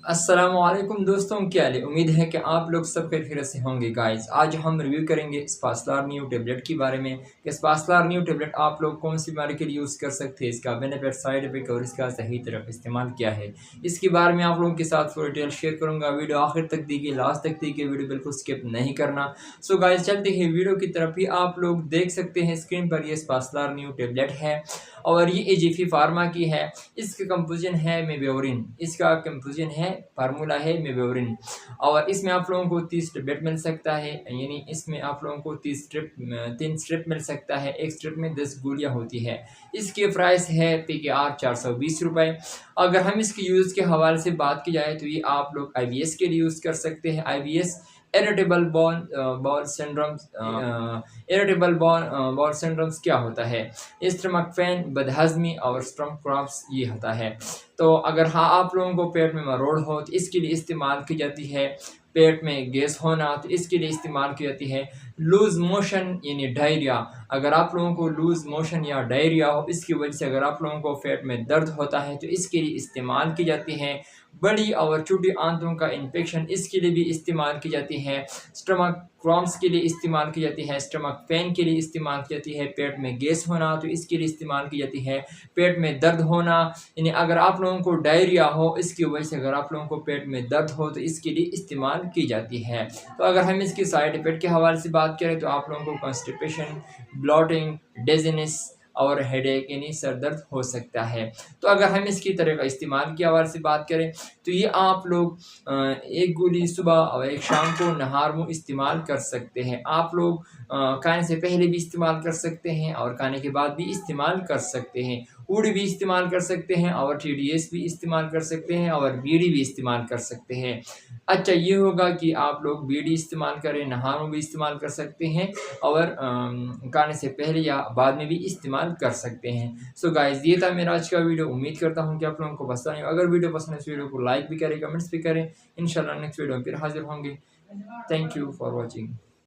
अस्सलामुअलैकुम दोस्तों, क्या हाल है। उम्मीद है कि आप लोग सब खैरियत से होंगे। गाइस, आज हम रिव्यू करेंगे स्पासलार न्यू टेबलेट के बारे में कि स्पासलार न्यू टेबलेट आप लोग कौन सी बीमारी के लिए यूज़ कर सकते हैं, इसका बेनिफिट, साइड इफेक्ट और इसका सही तरफ इस्तेमाल क्या है। इसके बारे में आप लोगों के साथ पूरी डिटेल शेयर करूंगा। वीडियो आखिर तक देखिए, लास्ट तक देखिए, वीडियो बिल्कुल स्किप नहीं करना। सो गाइस, चलते हैं वीडियो की तरफ। ही आप लोग देख सकते हैं स्क्रीन पर, ये स्पासलार न्यू टेबलेट है और ये एजीफी फार्मा की है। इसका कंपोजिशन है मेब्योरिन, इसका कंपोजिशन है, फार्मूला है मेब्योरिन। और इसमें आप लोगों को 30 टेबलेट मिल सकता है, यानी इसमें आप लोगों को 3 स्ट्रिप मिल सकता है। एक स्ट्रिप में 10 गोलियां होती है। इसकी प्राइस है PKR 420 रुपये। अगर हम इसके यूज़ के हवाले से बात की जाए तो ये आप लोग IBS के लिए यूज़ कर सकते हैं। IBS irritable ball syndromes. Irritable ball syndromes क्या होता है? स्टमक पेन, बदहज़मी और स्टमक क्रॉप्स ये होता है। तो अगर हाँ आप लोगों को पेट में मरोड़ हो तो इसके लिए इस्तेमाल की जाती है। पेट में गैस होना तो इसके लिए इस्तेमाल की जाती है। लूज़ मोशन यानी डायरिया, अगर आप लोगों को लूज़ मोशन या डायरिया हो, इसकी वजह से अगर आप लोगों को पेट में दर्द होता है तो इसके लिए इस्तेमाल की जाती है। बड़ी और छोटी आंतों का इन्फेक्शन, इसके लिए भी इस्तेमाल की जाती है। स्टमक क्रॉम्स के लिए इस्तेमाल की जाती है। स्टमक पेन के लिए इस्तेमाल की जाती है। पेट में गैस होना तो इसके लिए इस्तेमाल की जाती है। पेट में दर्द होना, यानी अगर आप लोगों को डायरिया हो, इसकी वजह से अगर आप लोगों को पेट में दर्द हो तो इसके लिए इस्तेमाल की जाती है। तो अगर हम इसकी साइड इफेक्ट के हवाले से बात करें तो आप लोगों को कॉन्स्टिपेशन, ब्लॉटिंग, डेजीनेस और हेडेक यानी सर दर्द हो सकता है। तो अगर हम इसकी तरह का इस्तेमाल के हवाले से बात करें तो ये आप लोग एक गोली सुबह और एक शाम को नहार मुँह इस्तेमाल कर सकते हैं। आप लोग खाने से पहले भी इस्तेमाल कर सकते हैं और खाने के बाद भी इस्तेमाल कर सकते हैं। वुड भी इस्तेमाल कर सकते हैं और TDS भी इस्तेमाल कर सकते हैं और बीड़ी भी इस्तेमाल कर सकते हैं। अच्छा, ये होगा कि आप लोग बीड़ी इस्तेमाल करें, नहारों भी इस्तेमाल कर सकते हैं और खाने से पहले या बाद में भी इस्तेमाल कर सकते हैं। सो गाइस, ये था मेरा आज का वीडियो। उम्मीद करता हूँ कि आप लोगों को पसंद आए। अगर वीडियो पसंद है इस वीडियो को लाइक भी करें, कमेंट्स भी करें। इंशाल्लाह नेक्स्ट वीडियो में फिर हाजिर होंगे। Thank you for watching.